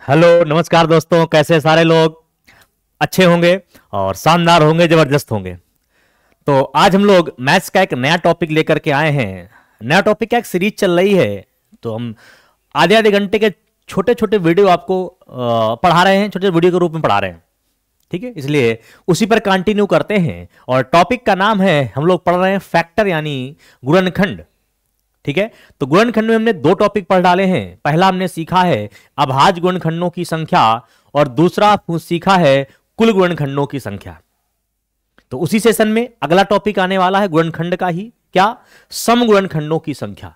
Hello नमस्कार दोस्तों, कैसे सारे लोग अच्छे होंगे और शानदार होंगे, जबरदस्त होंगे। तो आज हम लोग मैथ्स का एक नया टॉपिक लेकर के आए हैं। नया टॉपिक का एक सीरीज चल रही है, तो हम आधे आधे घंटे के छोटे छोटे वीडियो आपको पढ़ा रहे हैं, छोटे वीडियो के रूप में पढ़ा रहे हैं। ठीक है, इसलिए उसी पर कंटिन्यू करते हैं। और टॉपिक का नाम है, हम लोग पढ़ रहे हैं फैक्टर यानी गुणनखंड। ठीक है, तो गुणनखंड में हमने दो टॉपिक पढ़ डाले हैं। पहला हमने सीखा है अभाज्य गुणनखंडों की संख्या और दूसरा सीखा है कुल गुणनखंडों की संख्या। तो उसी सेशन में अगला टॉपिक आने वाला है गुणनखंड का ही, क्या, सम गुणनखंडों की संख्या।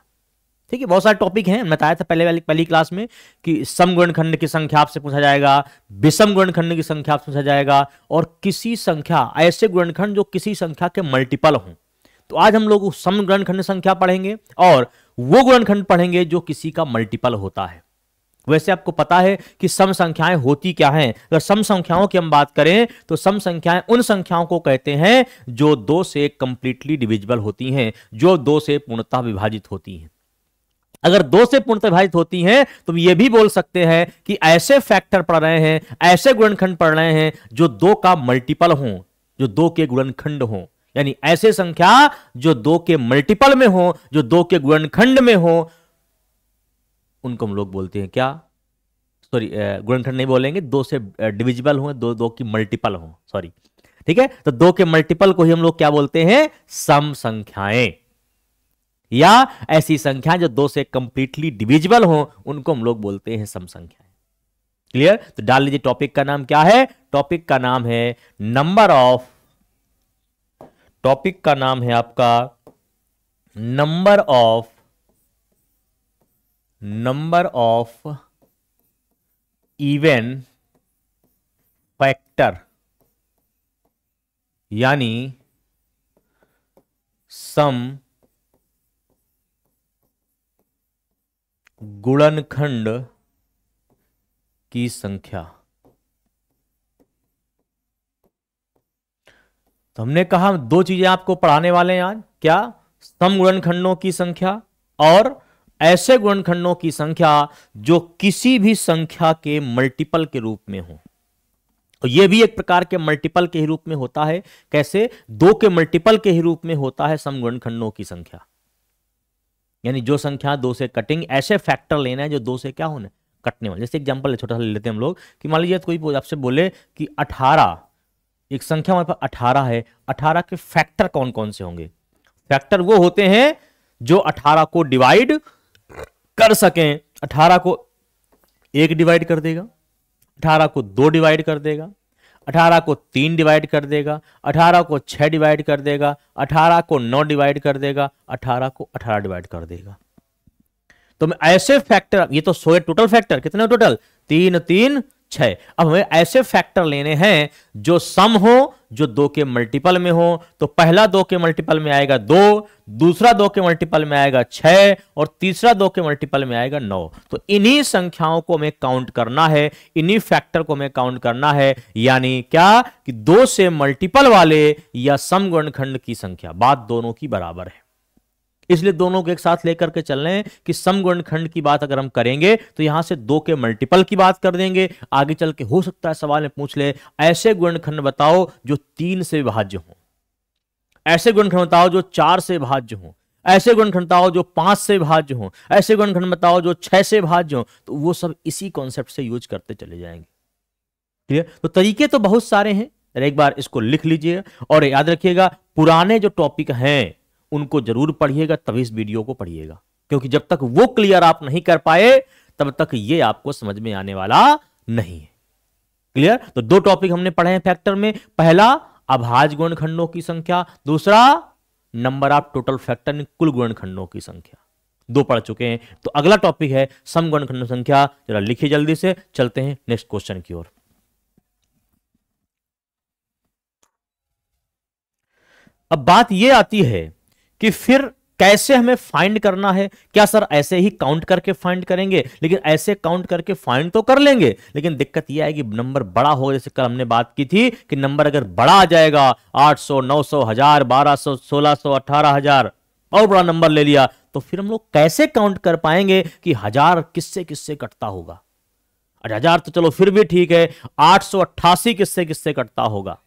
ठीक है, बहुत सारे टॉपिक हैं, मैं बताया था पहली क्लास में कि सम गुणनखंड की संख्या आपसे पूछा जाएगा, विषम गुणनखंड की संख्या आपसे पूछा जाएगा, और किसी संख्या, ऐसे गुणनखंड जो किसी संख्या के मल्टीपल हों। तो आज हम लोग सम गुणनखंड संख्या पढ़ेंगे और वो गुणनखंड पढ़ेंगे जो किसी का मल्टीपल होता है। वैसे आपको पता है कि सम संख्याएं होती क्या हैं। अगर सम संख्याओं की हम बात करें तो सम संख्याएं उन संख्याओं को कहते हैं जो दो से कंप्लीटली डिविजिबल होती हैं, जो दो से पूर्णतः विभाजित होती हैं। अगर दो से पूर्णतः विभाजित होती हैं तो ये भी बोल सकते हैं कि ऐसे फैक्टर पढ़ रहे हैं, ऐसे गुणनखंड पढ़ रहे हैं जो दो का मल्टीपल हों, जो दो के गुणनखंड हों। यानी ऐसे संख्या जो दो के मल्टीपल में हो, जो दो के गुणनखंड में हो, उनको हम लोग बोलते हैं क्या, सॉरी गुणनखंड नहीं बोलेंगे, दो से डिविजिबल हो, दो की मल्टीपल हो, सॉरी। ठीक है, तो दो के मल्टीपल को ही हम लोग क्या बोलते हैं, सम संख्याएं, या ऐसी संख्या जो दो से कंप्लीटली डिविजिबल हो, उनको हम लोग बोलते हैं सम संख्याएं। क्लियर? तो डाल लीजिए, टॉपिक का नाम क्या है, टॉपिक का नाम है नंबर ऑफ, टॉपिक का नाम है आपका नंबर ऑफ इवन फैक्टर यानी सम गुणनखंड की संख्या। तो हमने कहा दो चीजें आपको पढ़ाने वाले हैं आज, क्या, सम गुणनखंडों की संख्या और ऐसे गुणनखंडों की संख्या जो किसी भी संख्या के मल्टीपल के रूप में हो। तो यह भी एक प्रकार के मल्टीपल के ही रूप में होता है। कैसे? दो के मल्टीपल के ही रूप में होता है सम गुणनखंडों की संख्या। यानी जो संख्या दो से कटिंग, ऐसे फैक्टर लेना है जो दो से क्या होने, कटने वाले। जैसे एग्जांपल छोटा सा ले लेते हैं हम लोग कि मान लीजिए कोई आपसे बोले कि 18, एक संख्या हमारे पास 18 है, 18 के फैक्टर कौन कौन से होंगे। फैक्टर वो होते हैं जो 18 को डिवाइड कर सकें। 18 को 1 डिवाइड कर देगा, 18 को 2 डिवाइड कर देगा, 18 को 3 डिवाइड कर देगा, 18 को 6 डिवाइड कर देगा, 18 को 9 डिवाइड कर देगा, 18 को 18 डिवाइड कर देगा। तो मैं ऐसे फैक्टर, ये तो 100 टोटल फैक्टर, कितने टोटल, 3 3 6। अब हमें ऐसे फैक्टर लेने हैं जो सम हो, जो दो के मल्टीपल में हो। तो पहला दो के मल्टीपल में आएगा 2, दूसरा दो के मल्टीपल में आएगा 6, और तीसरा दो के मल्टीपल में आएगा 9। तो इन्हीं संख्याओं को हमें काउंट करना है, इन्हीं फैक्टर को हमें काउंट करना है। यानी क्या कि दो से मल्टीपल वाले या सम गुणनखंड की संख्या, बात दोनों की बराबर है। इसलिए दोनों को एक साथ लेकर के चल रहे हैं कि सम गुणनखंड की बात अगर हम करेंगे तो यहां से दो के मल्टीपल की बात कर देंगे। आगे चल के हो सकता है सवाल में पूछ ले, ऐसे गुणनखंड बताओ जो 3 से विभाज्य हो, ऐसे गुणनखंड बताओ जो 4 से विभाज्य हो, ऐसे गुणनखंड बताओ जो 5 से विभाज्य हो, ऐसे गुणनखंड बताओ जो 6 से विभाज्य हो। तो वो सब इसी कॉन्सेप्ट से यूज करते चले जाएंगे। क्लियर? तो तरीके तो बहुत सारे हैं, एक बार इसको लिख लीजिए और याद रखिएगा, पुराने जो टॉपिक हैं उनको जरूर पढ़िएगा, तभी इस वीडियो को पढ़िएगा, क्योंकि जब तक वो क्लियर आप नहीं कर पाए तब तक ये आपको समझ में आने वाला नहीं है। क्लियर? तो दो टॉपिक हमने पढ़े हैं फैक्टर में, पहला अभाज्य गुणनखंडों की संख्या, दूसरा नंबर ऑफ टोटल फैक्टर, कुल गुणनखंडों की संख्या। दो पढ़ चुके हैं। तो अगला टॉपिक है सम गुणनखंडों की संख्या। जरा लिखिए जल्दी से, चलते हैं नेक्स्ट क्वेश्चन की ओर। अब बात यह आती है कि फिर कैसे हमें फाइंड करना है। क्या सर ऐसे ही काउंट करके फाइंड करेंगे? लेकिन ऐसे काउंट करके फाइंड तो कर लेंगे, लेकिन दिक्कत यह है कि नंबर बड़ा हो। जैसे कल हमने बात की थी कि नंबर अगर बड़ा आ जाएगा, 800, 900, 1000, 1200, 1600, 18000, और बड़ा नंबर ले लिया, तो फिर हम लोग कैसे काउंट कर पाएंगे कि 1000 किससे किससे कटता होगा। 8000 तो चलो फिर भी ठीक है, 888 किससे किससे कटता होगा,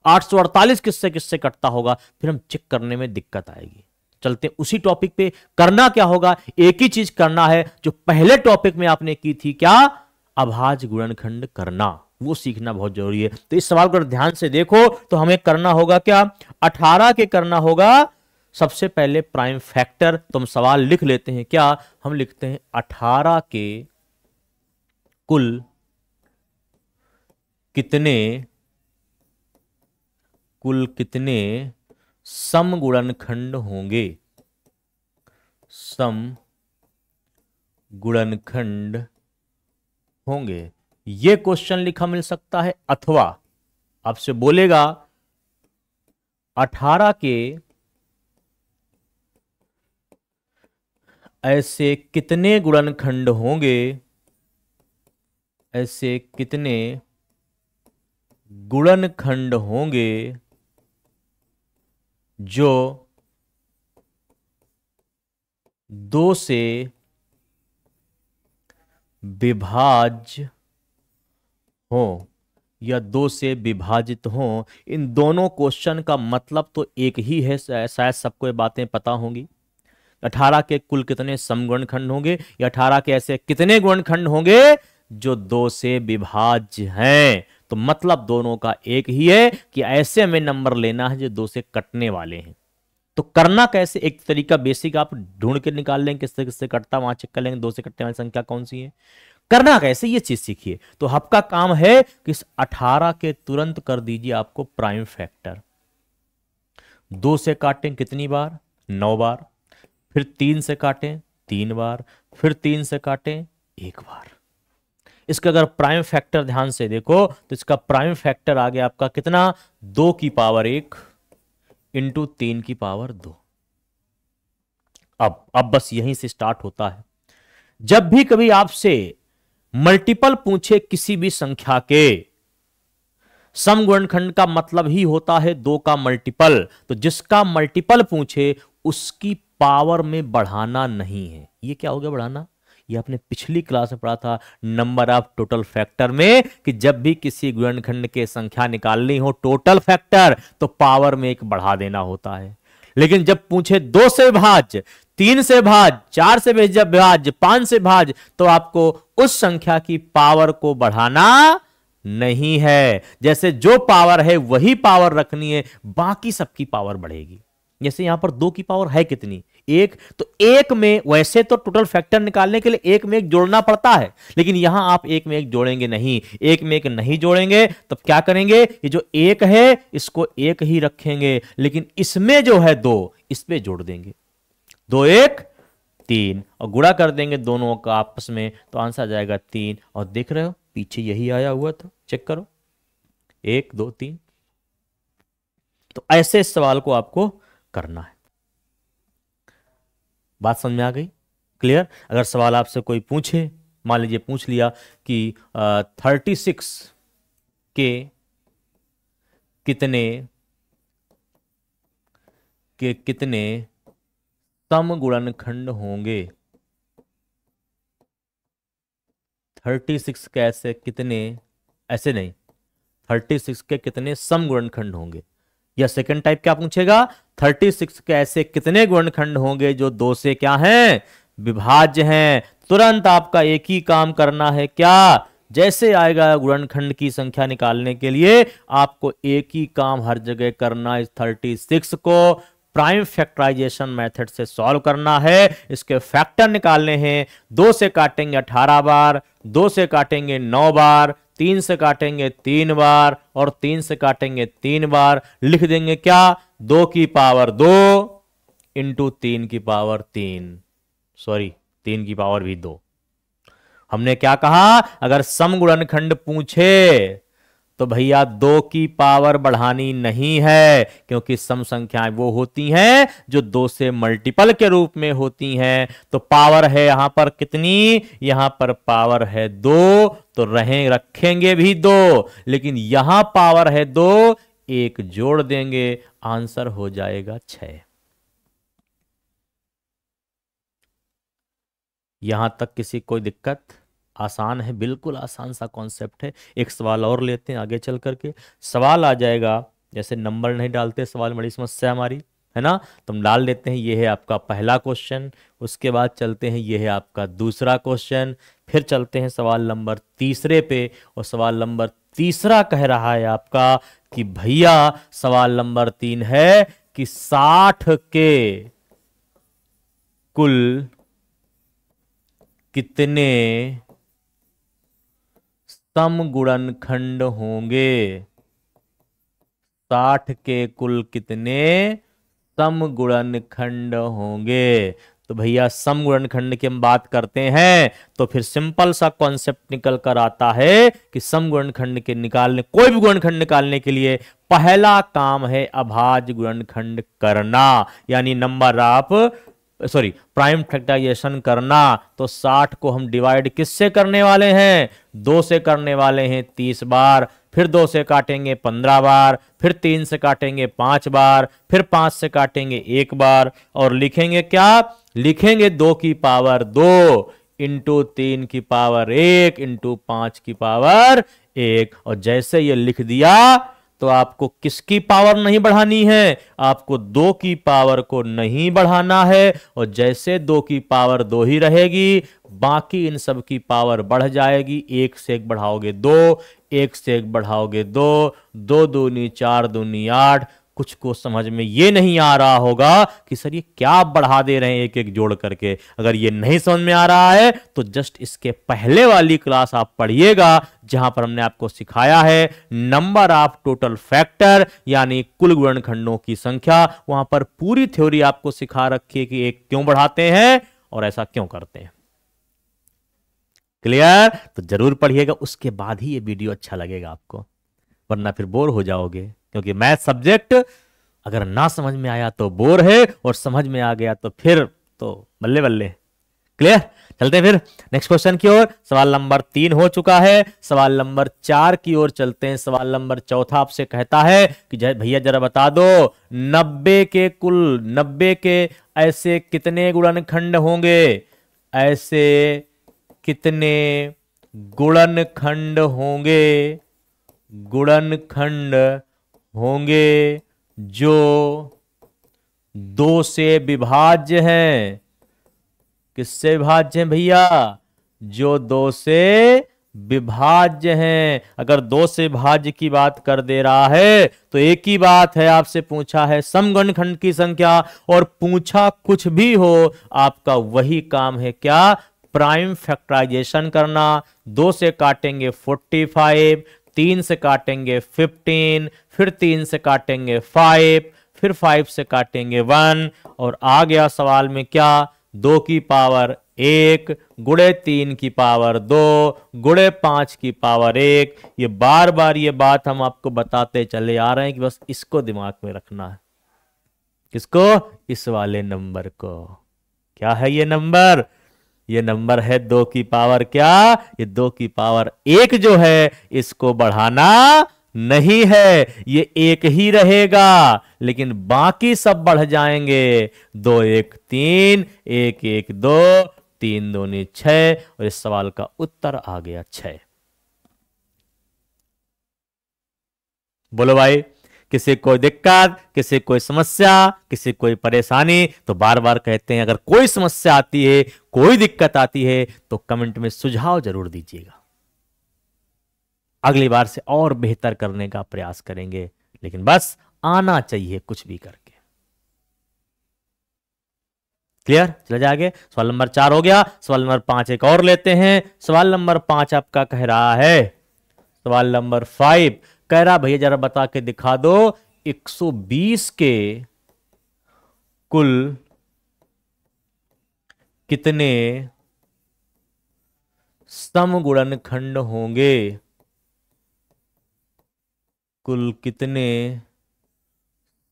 848 किससे किससे कटता होगा, फिर हम चेक करने में दिक्कत आएगी। चलते उसी टॉपिक पे। करना क्या होगा, एक ही चीज करना है जो पहले टॉपिक में आपने की थी, क्या, अभाज्य गुणनखंड करना, वो सीखना बहुत जरूरी है। तो इस सवाल को अगर ध्यान से देखो तो हमें करना होगा क्या, 18 के करना होगा सबसे पहले प्राइम फैक्टर। तो हम सवाल लिख लेते हैं, क्या हम लिखते हैं 18 के कुल कितने समगुणनखंड होंगे, समगुणनखंड होंगे। यह क्वेश्चन लिखा मिल सकता है, अथवा आपसे बोलेगा 18 के ऐसे कितने गुणनखंड होंगे, ऐसे कितने गुणनखंड होंगे जो 2 से विभाज्य हो या 2 से विभाजित हो। इन दोनों क्वेश्चन का मतलब तो एक ही है, शायद सबको ये बातें पता होंगी। 18 के कुल कितने समगुणनखंड होंगे, या 18 के ऐसे कितने गुणनखंड होंगे जो 2 से विभाज्य हैं। तो मतलब दोनों का एक ही है कि ऐसे हमें नंबर लेना है जो 2 से कटने वाले हैं। तो करना कैसे, एक तरीका बेसिक आप ढूंढ के निकाल लेंगे किससे किससे कटता, वहां चेक कर लेंगे 2 से कटने वाली संख्या कौन सी है। करना कैसे ये चीज सीखिए। तो आपका काम है कि इस 18 के तुरंत कर दीजिए आपको प्राइम फैक्टर। 2 से काटें कितनी बार, 9 बार, फिर 3 से काटें 3 बार, फिर 3 से काटें 1 बार। इसका अगर प्राइम फैक्टर ध्यान से देखो तो इसका प्राइम फैक्टर आ गया आपका कितना, 2 की पावर 1 इंटू 3 की पावर 2। अब बस यहीं से स्टार्ट होता है। जब भी कभी आपसे मल्टीपल पूछे किसी भी संख्या के, समगुणनखंड का मतलब ही होता है 2 का मल्टीपल। तो जिसका मल्टीपल पूछे उसकी पावर में बढ़ाना नहीं है। ये क्या हो गया बढ़ाना, ये आपने पिछली क्लास में पढ़ा था नंबर ऑफ टोटल फैक्टर में, कि जब भी किसी गुणनखंड के संख्या निकालनी हो टोटल फैक्टर तो पावर में 1 बढ़ा देना होता है। लेकिन जब पूछे 2 से भाज्य, 3 से भाज्य, 4 से भाज्य, 5 से भाज्य, तो आपको उस संख्या की पावर को बढ़ाना नहीं है। जैसे जो पावर है वही पावर रखनी है, बाकी सबकी पावर बढ़ेगी। जैसे यहां पर 2 की पावर है कितनी, 1, तो 1 में वैसे तो टोटल फैक्टर निकालने के लिए 1 में 1 जोड़ना पड़ता है, लेकिन यहां आप 1 में 1 जोड़ेंगे नहीं। 1 में 1 नहीं जोड़ेंगे तब क्या करेंगे, ये जो 1 है इसको 1 ही रखेंगे, लेकिन इसमें जो है 2 इस पे जोड़ देंगे। 2 1 3 और गुणा कर देंगे दोनों का आपस में, तो आंसर आ जाएगा 3। और देख रहे हो पीछे यही आया हुआ था, चेक करो 1 2 3। तो ऐसे इस सवाल को आपको करना है। बात समझ में आ गई, क्लियर। अगर सवाल आपसे कोई पूछे, मान लीजिए पूछ लिया कि 36 के कितने समगुणनखंड होंगे, 36 के ऐसे कितने, ऐसे नहीं, 36 के कितने समगुणनखंड होंगे। या सेकंड टाइप क्या पूछेगा, 36 के ऐसे कितने गुणनखंड होंगे जो 2 से क्या हैं, विभाज्य हैं। तुरंत आपका एक ही काम करना है, क्या, जैसे आएगा गुणनखंड की संख्या निकालने के लिए आपको एक ही काम हर जगह करना है, इस 36 को प्राइम फैक्टराइजेशन मेथड से सॉल्व करना है। इसके फैक्टर निकालने हैं। 2 से काटेंगे 18 बार, 2 से काटेंगे 9 बार, 3 से काटेंगे 3 बार और 3 से काटेंगे 3 बार। लिख देंगे क्या, 2 की पावर 2 इंटू 3 की पावर 3, सॉरी 3 की पावर भी 2। हमने क्या कहा, अगर समगुणनखंड पूछे तो भैया 2 की पावर बढ़ानी नहीं है, क्योंकि सम संख्याएं वो होती हैं जो 2 से मल्टीपल के रूप में होती हैं। तो पावर है यहां पर कितनी, यहां पर पावर है 2, तो रखेंगे भी 2, लेकिन यहां पावर है 2, 1 जोड़ देंगे, आंसर हो जाएगा 6। यहां तक किसी कोई दिक्कत आसान है, बिल्कुल आसान सा कॉन्सेप्ट है। एक सवाल और लेते हैं आगे चल करके। सवाल आ जाएगा, जैसे नंबर नहीं डालते सवाल, बड़ी समस्या हमारी है ना, तो हम डाल देते हैं ये है आपका पहला क्वेश्चन, उसके बाद चलते हैं ये है आपका दूसरा क्वेश्चन, फिर चलते हैं सवाल नंबर तीसरे पे। और सवाल नंबर तीसरा कह रहा है आपका कि भैया सवाल नंबर 3 है कि 60 के कुल कितने समगुणनखंड होंगे। 60 के कुल कितने समगुणनखंड होंगे। तो भैया समगुणनखंड की हम बात करते हैं तो फिर सिंपल सा कॉन्सेप्ट निकल कर आता है कि समगुणनखंड के निकालने, कोई भी गुणनखंड निकालने के लिए पहला काम है अभाज्य गुणनखंड करना, यानी नंबर ऑफ प्राइम फैक्टराइजेशन करना। तो 60 को हम डिवाइड किससे करने वाले हैं, 2 से करने वाले हैं 30 बार, फिर 2 से काटेंगे 15 बार, फिर 3 से काटेंगे 5 बार, फिर 5 से काटेंगे 1 बार, और लिखेंगे क्या, लिखेंगे 2 की पावर 2 इंटू 3 की पावर 1 इंटू 5 की पावर 1। और जैसे ये लिख दिया तो आपको किसकी पावर नहीं बढ़ानी है, आपको 2 की पावर को नहीं बढ़ाना है। और जैसे 2 की पावर 2 ही रहेगी, बाकी इन सब की पावर बढ़ जाएगी। 1 से 1 बढ़ाओगे 2, 1 से 1 बढ़ाओगे 2, 2 दूनी 4 दूनी 8। कुछ को समझ में ये नहीं आ रहा होगा कि सर ये क्या बढ़ा दे रहे हैं एक एक जोड़ करके। अगर ये नहीं समझ में आ रहा है तो जस्ट इसके पहले वाली क्लास आप पढ़िएगा, जहां पर हमने आपको सिखाया है नंबर ऑफ टोटल फैक्टर, यानी कुल गुणनखंडों की संख्या। वहां पर पूरी थ्योरी आपको सिखा रखी है कि एक क्यों बढ़ाते हैं और ऐसा क्यों करते हैं। क्लियर? तो जरूर पढ़िएगा, उसके बाद ही ये वीडियो अच्छा लगेगा आपको, वरना फिर बोर हो जाओगे। क्योंकि मैथ सब्जेक्ट अगर ना समझ में आया तो बोर है, और समझ में आ गया तो फिर तो बल्ले बल्ले। क्लियर? चलते हैं फिर नेक्स्ट क्वेश्चन की ओर। सवाल नंबर 3 हो चुका है, सवाल नंबर 4 की ओर चलते हैं। सवाल नंबर 4 आपसे कहता है कि भैया जरा बता दो 90 के ऐसे कितने गुणनखंड होंगे, ऐसे कितने गुणनखंड होंगे, गुणनखंड होंगे जो 2 से विभाज्य हैं। किससे विभाज्य हैं भैया, जो 2 से विभाज्य हैं। अगर 2 से विभाज्य की बात कर दे रहा है तो एक ही बात है, आपसे पूछा है समगुणनखंड की संख्या, और पूछा कुछ भी हो आपका वही काम है क्या, प्राइम फैक्टराइजेशन करना। 2 से काटेंगे 45, 3 से काटेंगे 15, फिर 3 से काटेंगे 5, फिर 5 से काटेंगे 1, और आ गया सवाल में क्या, 2 की पावर 1 गुणे 3 की पावर 2 गुणे 5 की पावर 1। ये बार बार ये बात हम आपको बताते चले आ रहे हैं कि बस इसको दिमाग में रखना है। किसको, इस वाले नंबर को। क्या है ये नंबर, ये नंबर है 2 की पावर क्या, ये 2 की पावर 1 जो है इसको बढ़ाना नहीं है, ये 1 ही रहेगा, लेकिन बाकी सब बढ़ जाएंगे। 2 1 3, 1 1 2, 3 2 6, और इस सवाल का उत्तर आ गया 6। बोलो भाई, किसी कोई दिक्कत, किसी कोई समस्या, किसी कोई परेशानी? तो बार बार कहते हैं अगर कोई समस्या आती है, कोई दिक्कत आती है तो कमेंट में सुझाव जरूर दीजिएगा, अगली बार से और बेहतर करने का प्रयास करेंगे। लेकिन बस आना चाहिए कुछ भी करके। क्लियर? चले जाएंगे, सवाल नंबर 4 हो गया। सवाल नंबर 5 एक और लेते हैं। सवाल नंबर 5 आपका कह रहा है, सवाल नंबर 5 कह रहा भैया जरा बता के दिखा दो 120 के कुल कितने समगुणनखंड होंगे, कुल कितने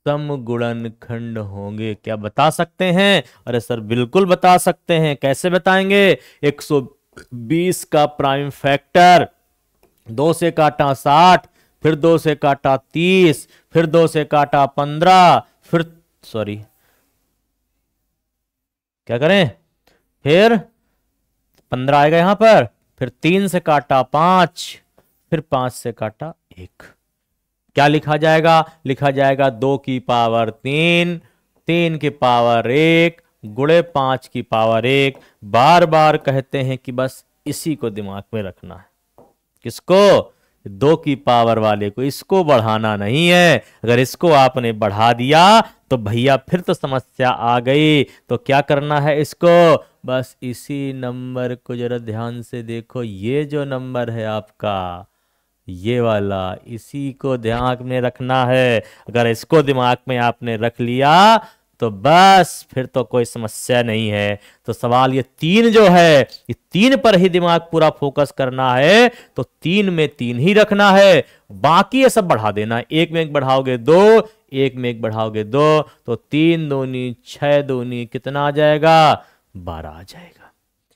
समगुणनखंड होंगे। क्या बता सकते हैं? अरे सर बिल्कुल बता सकते हैं। कैसे बताएंगे? 120 का प्राइम फैक्टर, 2 से काटा 60, फिर 2 से काटा 30, फिर 2 से काटा 15, फिर क्या करें, फिर 15 आएगा यहां पर, फिर 3 से काटा 5, फिर 5 से काटा 1। क्या लिखा जाएगा? लिखा जाएगा 2 की पावर 3, 3 की पावर 1 गुणे 5 की पावर 1। बार बार कहते हैं कि बस इसी को दिमाग में रखना है। किसको? 2 की पावर वाले को, इसको बढ़ाना नहीं है। अगर इसको आपने बढ़ा दिया तो भैया फिर तो समस्या आ गई। तो क्या करना है इसको? बस इसी नंबर को जरा ध्यान से देखो, ये जो नंबर है आपका, ये वाला, इसी को दिमाग में रखना है। अगर इसको दिमाग में आपने रख लिया तो बस फिर तो कोई समस्या नहीं है। तो सवाल ये 3 जो है, ये 3 पर ही दिमाग पूरा फोकस करना है। तो 3 में 3 ही रखना है, बाकी ये सब बढ़ा देना। 1 में 1 बढ़ाओगे 2, 1 में 1 बढ़ाओगे 2, तो 3 दूनी 6 दूनी कितना आ जाएगा? 12 आ जाएगा।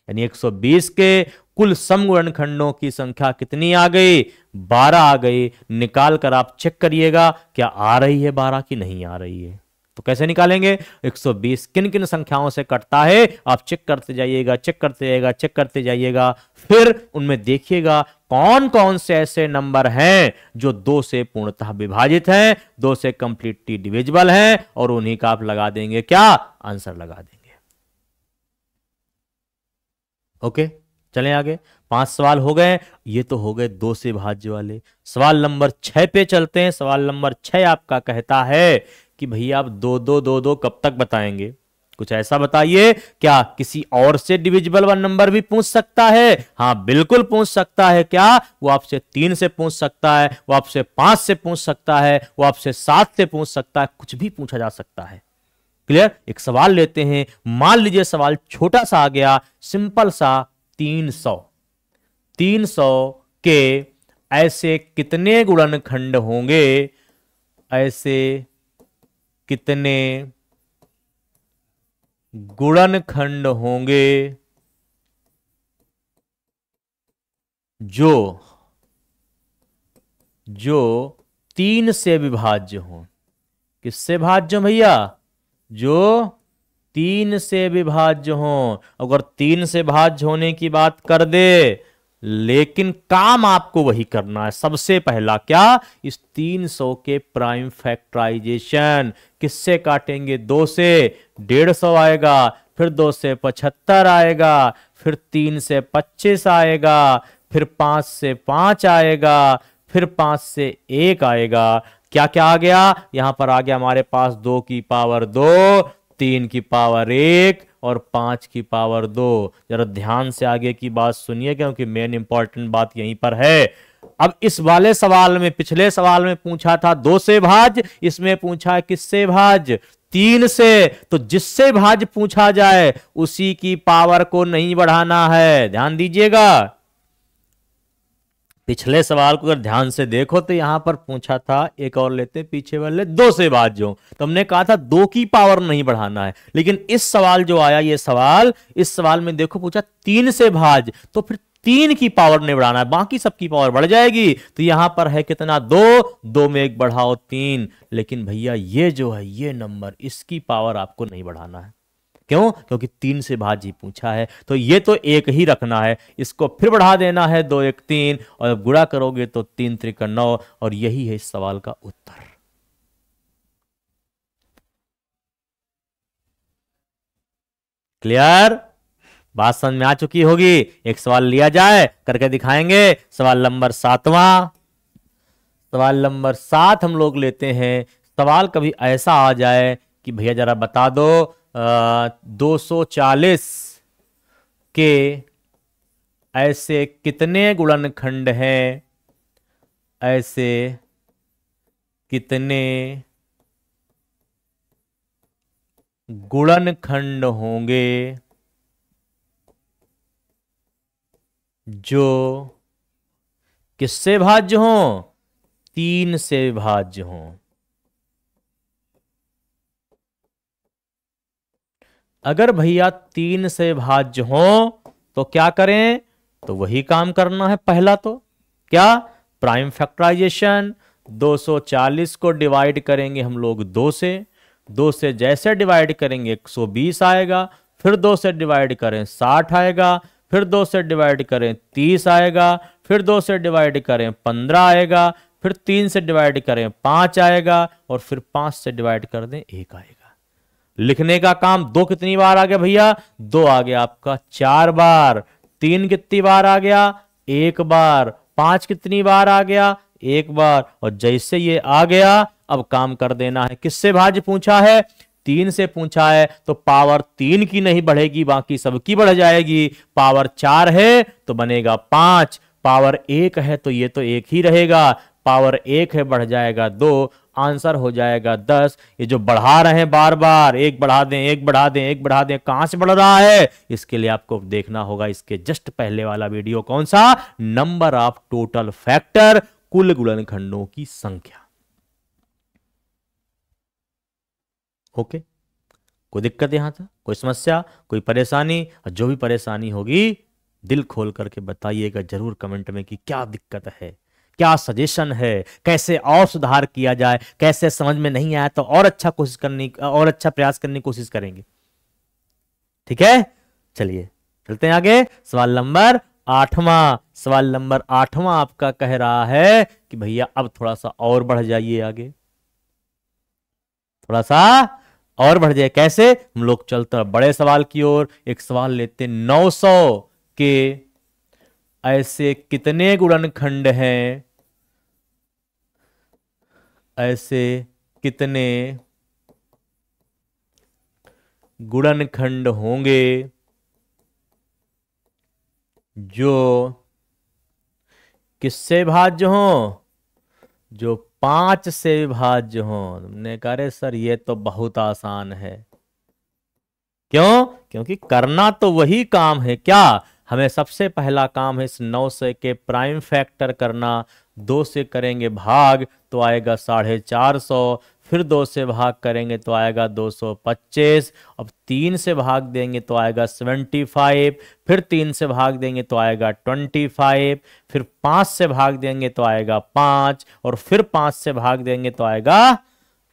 यानी 120 के कुल समगुणनखंडों की संख्या कितनी आ गई? 12 आ गई। निकाल कर आप चेक करिएगा क्या आ रही है 12 की नहीं आ रही है। तो कैसे निकालेंगे? 120 किन किन संख्याओं से कटता है आप चेक करते जाइएगा, चेक करते जाइएगा, चेक करते जाइएगा। फिर उनमें देखिएगा कौन कौन से ऐसे नंबर हैं जो 2 से पूर्णतः विभाजित हैं, 2 से कंप्लीटली डिविजिबल हैं, और उन्हीं का आप लगा देंगे क्या? आंसर लगा देंगे। ओके, चलें आगे। 5 सवाल हो गए। ये तो हो गए 2 से भाज्य वाले। सवाल नंबर 6 पे चलते हैं। सवाल नंबर 6 आपका कहता है कि भैया आप 2 2 2 2 कब तक बताएंगे? कुछ ऐसा बताइए। क्या किसी और से डिविजिबल वन नंबर भी पूछ सकता है? हाँ बिल्कुल पूछ सकता है। क्या वो आपसे 3 से पूछ सकता है, वो आपसे 5 से पूछ सकता है, वो आपसे 7 से पूछ सकता है, कुछ भी पूछा जा सकता है। क्लियर? एक सवाल लेते हैं। मान लीजिए सवाल छोटा सा आ गया, सिंपल सा। 300 के ऐसे कितने गुणनखंड होंगे? ऐसे कितने गुणनखंड होंगे जो 3 से विभाज्य हो? किससे भाज्य भैया? जो 3 से विभाज्य हो। अगर 3 से भाज्य होने की बात कर दे, लेकिन काम आपको वही करना है। सबसे पहला क्या? इस 300 के प्राइम फैक्टराइजेशन। किससे काटेंगे? 2 से 150 आएगा, फिर 2 से 75 आएगा, फिर 3 से 25 आएगा, फिर 5 से 5 आएगा, फिर 5 से 1 आएगा। क्या क्या आ गया? यहां पर आ गया हमारे पास 2 की पावर 2, 3 की पावर 1 और 5 की पावर 2। जरा ध्यान से आगे की बात सुनिए, क्योंकि मेन इंपॉर्टेंट बात यहीं पर है। अब इस वाले सवाल में, पिछले सवाल में पूछा था 2 से भाज्य, इसमें पूछा है किससे भाज्य? 3 से। तो जिससे भाज्य पूछा जाए उसी की पावर को नहीं बढ़ाना है। ध्यान दीजिएगा। पिछले सवाल को अगर ध्यान से देखो तो यहां पर पूछा था, एक और लेते पीछे वाले, 2 से भाज्य हो, तो हमने कहा था 2 की पावर नहीं बढ़ाना है। लेकिन इस सवाल जो आया, ये सवाल, इस सवाल में देखो पूछा 3 से भाज्य, तो फिर 3 की पावर नहीं बढ़ाना है, बाकी सबकी पावर बढ़ जाएगी। तो यहां पर है कितना? 2 में 1 बढ़ाओ 3। लेकिन भैया ये जो है, ये नंबर, इसकी पावर आपको नहीं बढ़ाना है। क्यों? क्योंकि 3 से भाज्य पूछा है। तो ये तो 1 ही रखना है, इसको फिर बढ़ा देना है 2 1 3, और गुणा करोगे तो 3 3 9, और यही है इस सवाल का उत्तर। क्लियर? बात समझ में आ चुकी होगी। एक सवाल लिया जाए, करके दिखाएंगे। सवाल नंबर 7वां। सवाल नंबर 7 हम लोग लेते हैं। सवाल कभी ऐसा आ जाए कि भैया जरा बता दो 240 के ऐसे कितने गुणनखंड हैं? ऐसे कितने गुणनखंड होंगे जो किससे भाज्य हो? 3 से भाज्य हो। अगर भैया 3 से भाज्य हो तो क्या करें? तो वही काम करना है पहला। तो क्या? Prime factorisation. 240 को डिवाइड करेंगे हम लोग 2 से, 2 से जैसे डिवाइड करेंगे 120 आएगा, फिर 2 से डिवाइड करें 60 आएगा, फिर 2 से डिवाइड करें 30 आएगा, फिर 2 से डिवाइड करें 15 आएगा, फिर 3 से डिवाइड करें 5 आएगा, और फिर 5 से डिवाइड कर दें 1 आएगा। लिखने का काम 2 कितनी बार आ गया भैया? 2 आ गया आपका 4 बार। 3 कितनी बार आ गया? 1 बार। 5 कितनी बार आ गया? 1 बार। और जैसे ये आ गया अब काम कर देना है। किससे भाज्य पूछा है? 3 से पूछा है, तो पावर 3 की नहीं बढ़ेगी, बाकी सबकी बढ़ जाएगी। पावर 4 है तो बनेगा 5, पावर 1 है तो ये तो 1 ही रहेगा, पावर 1 है बढ़ जाएगा 2, आंसर हो जाएगा 10। ये जो बढ़ा रहे हैं बार बार, 1 बढ़ा दें 1 बढ़ा दें 1 बढ़ा दें, कहां से बढ़ रहा है? इसके लिए आपको देखना होगा इसके जस्ट पहले वाला वीडियो, कौन सा? नंबर ऑफ टोटल फैक्टर, कुल गुणनखंडों की संख्या। ओके, कोई दिक्कत यहां था? कोई समस्या, कोई परेशानी? और जो भी परेशानी होगी दिल खोल करके बताइएगा जरूर कमेंट में कि क्या दिक्कत है, क्या सजेशन है, कैसे और सुधार किया जाए, कैसे समझ में नहीं आया तो और अच्छा कोशिश करने और अच्छा प्रयास करने की कोशिश करेंगे। ठीक है, चलिए चलते हैं आगे। सवाल नंबर 8वां, सवाल नंबर 8वां आपका कह रहा है कि भैया अब थोड़ा सा और बढ़ जाइए आगे, थोड़ा सा और बढ़ जाए। कैसे? हम लोग चलते हैं बड़े सवाल की ओर। एक सवाल लेते हैं, 900 के ऐसे कितने गुणनखंड हैं, ऐसे कितने गुणनखंड होंगे जो किससे भाज्य हो? जो 5 से विभाज्य हो। तुमने कहा अरे सर ये तो बहुत आसान है। क्यों? क्योंकि करना तो वही काम है। क्या? हमें सबसे पहला काम है इस 900 के प्राइम फैक्टर करना। 2 से करेंगे भाग तो आएगा 450, फिर 2 से भाग करेंगे तो आएगा 225, अब 3 से भाग देंगे तो आएगा 75, फिर 3 से भाग देंगे तो आएगा 25, फिर 5 से भाग देंगे तो आएगा 5, और फिर 5 से भाग देंगे तो आएगा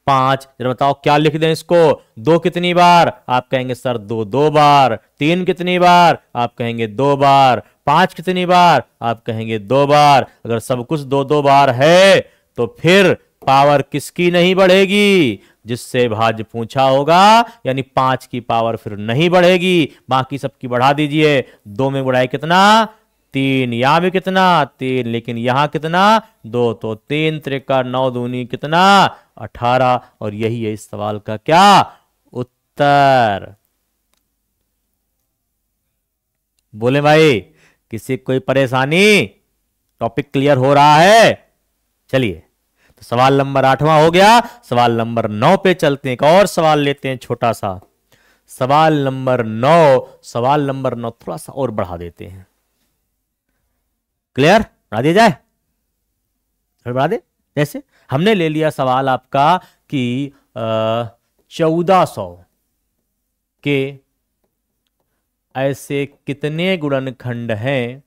5। जरा बताओ क्या लिख दें इसको? 2 कितनी बार? आप कहेंगे सर 2 2 बार। 3 कितनी बार? आप कहेंगे 2 बार। 5 कितनी बार? आप कहेंगे 2 बार। अगर सब कुछ 2 2 बार है तो फिर पावर किसकी नहीं बढ़ेगी? जिससे भाज्य पूछा होगा, यानी 5 की पावर फिर नहीं बढ़ेगी, बाकी सबकी बढ़ा दीजिए। 2 में बढ़ाए कितना? 3। यहां भी कितना? 3, लेकिन यहां कितना? 2, तो 3 त्रिका 9 दूनी कितना? 18। और यही है इस सवाल का क्या उत्तर। बोले भाई, किसी कोई परेशानी? टॉपिक क्लियर हो रहा है? चलिए, तो सवाल नंबर 8वां हो गया। सवाल नंबर 9 पे चलते हैं। एक और सवाल लेते हैं छोटा सा, सवाल नंबर 9। सवाल नंबर 9 थोड़ा सा और बढ़ा देते हैं। क्लियर? बढ़ा दिया जाए? बढ़ा दे। जैसे हमने ले लिया सवाल आपका कि 1400 के ऐसे कितने गुणनखंड हैं,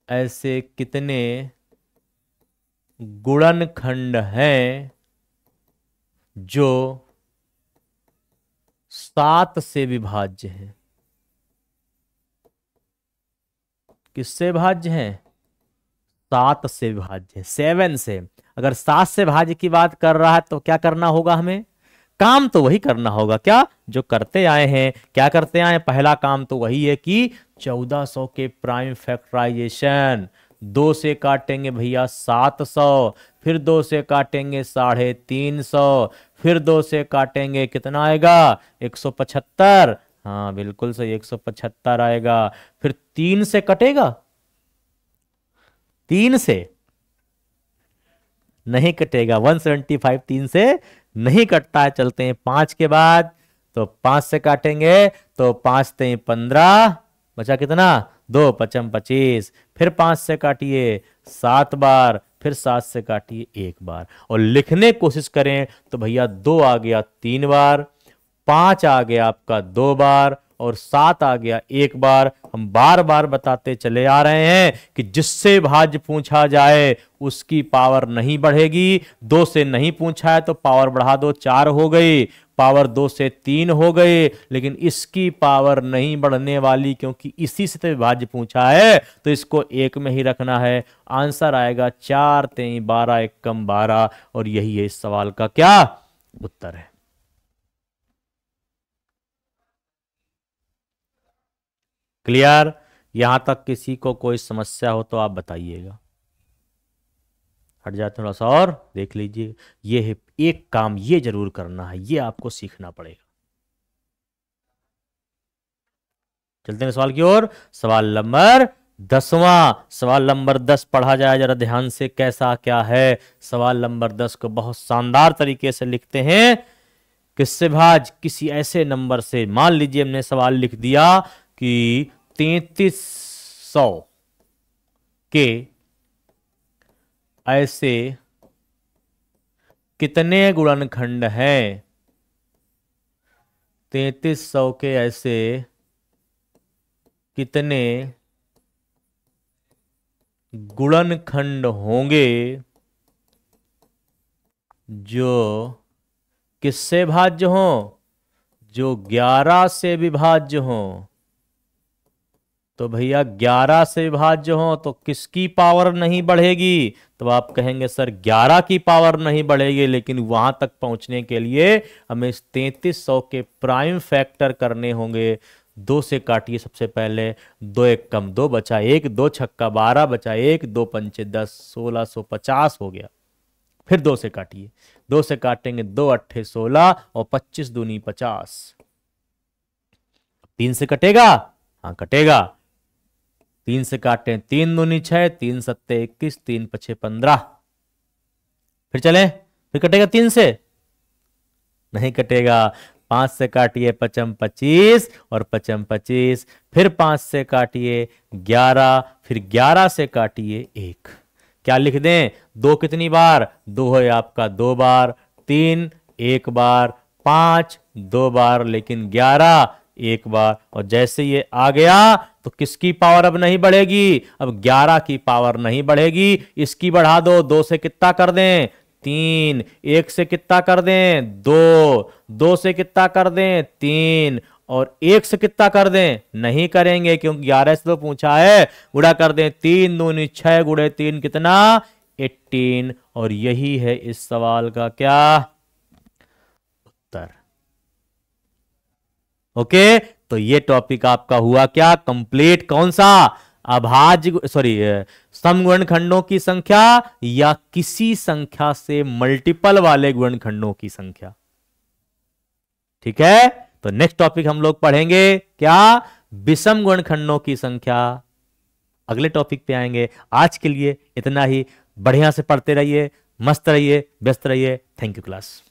ऐसे कितने गुणनखंड हैं जो 7 से विभाज्य हैं। किससे भाज्य हैं? 7 से विभाज्य है, 7 से। अगर 7 से भाज्य की बात कर रहा है तो क्या करना होगा? हमें काम तो वही करना होगा, क्या जो करते आए हैं। क्या करते आए? पहला काम तो वही है कि 1400 के प्राइम फैक्टराइजेशन। 2 से काटेंगे भैया 700, फिर 2 से काटेंगे 350, फिर 2 से काटेंगे कितना आएगा? 175। हाँ बिल्कुल सही, 175 आएगा। फिर 3 से कटेगा? 3 से नहीं कटेगा, 175 3 से नहीं कटता है। चलते हैं 5 के बाद, तो 5 से काटेंगे तो 5 3 15, बचा कितना? 2 5 25, फिर 5 से काटिए 7 बार, फिर 7 से काटिए 1 बार। और लिखने की कोशिश करें तो भैया 2 आ गया 3 बार, 5 आ गया आपका 2 बार, और 7 आ गया 1 बार। हम बार बार बताते चले आ रहे हैं कि जिससे भाज्य पूछा जाए उसकी पावर नहीं बढ़ेगी। 2 से नहीं पूछा है तो पावर बढ़ा दो, 4 हो गई। पावर 2 से 3 हो गए, लेकिन इसकी पावर नहीं बढ़ने वाली क्योंकि इसी से तो विभाज्य पूछा है, तो इसको 1 में ही रखना है। आंसर आएगा 4 3 12 1 कम 12, और यही है इस सवाल का क्या उत्तर है। क्लियर? यहां तक किसी को कोई समस्या हो तो आप बताइएगा। हट जाते थोड़ा सा और देख लीजिए। ये है एक काम, ये जरूर करना है, ये आपको सीखना पड़ेगा। चलते हैं सवाल की ओर। सवाल नंबर 10वां, सवाल नंबर 10 पढ़ा जाए जरा ध्यान से, कैसा क्या है। सवाल नंबर 10 को बहुत शानदार तरीके से लिखते हैं। किससे भाज? किसी ऐसे नंबर से। मान लीजिए हमने सवाल लिख दिया कि 3300 के ऐसे कितने गुणनखंड हैं? 3300 के ऐसे कितने गुणनखंड होंगे जो किससे भाज्य हो? जो 11 से विभाज्य हो। तो भैया 11 से विभाज्य हो तो किसकी पावर नहीं बढ़ेगी? तो आप कहेंगे सर 11 की पावर नहीं बढ़ेगी, लेकिन वहां तक पहुंचने के लिए हमें इस 3300 के प्राइम फैक्टर करने होंगे। 2 से काटिए सबसे पहले, 2 1 कम 2 बचा 1, 2 छक्का 12 बचा 1, 2 पंचे 10, 1650 हो गया। फिर 2 से काटिए, 2 से काटेंगे 2 अट्ठे 16 और 25 दूनी 50। 3 से कटेगा? हाँ कटेगा। 3 से काटें 3 दूनी 6, 3 सत्ते 21, 3 पछे 15। फिर चलें, फिर कटेगा 3 से? नहीं कटेगा। 5 से काटिए पचम 25 और पचम 25, फिर 5 से काटिए 11, फिर 11 से काटिए 1। क्या लिख दें? 2 कितनी बार? 2 है आपका 2 बार, 3 1 बार, 5 2 बार, लेकिन 11 1 बार। और जैसे ये आ गया तो किसकी पावर अब नहीं बढ़ेगी? अब 11 की पावर नहीं बढ़ेगी। इसकी बढ़ा दो, 2 से कितना कर दें? 3, 1 से कितना कर दें? 2, 2 से कितना कर दें? 3, और 1 से कितना कर दें? नहीं करेंगे क्योंकि 11 से तो पूछा है। गुणा कर दें, 3 दूनी 6 गुणे 3 कितना? 18। और यही है इस सवाल का क्या उत्तर। ओके, तो ये टॉपिक आपका हुआ क्या कंप्लीट। कौन सा? अभाज्य समगुणनखंडों की संख्या या किसी संख्या से मल्टीपल वाले गुणनखंडों की संख्या। ठीक है, तो नेक्स्ट टॉपिक हम लोग पढ़ेंगे क्या? विषम गुणनखंडों की संख्या। अगले टॉपिक पे आएंगे। आज के लिए इतना ही। बढ़िया से पढ़ते रहिए, मस्त रहिए, व्यस्त रहिए। Thank you class.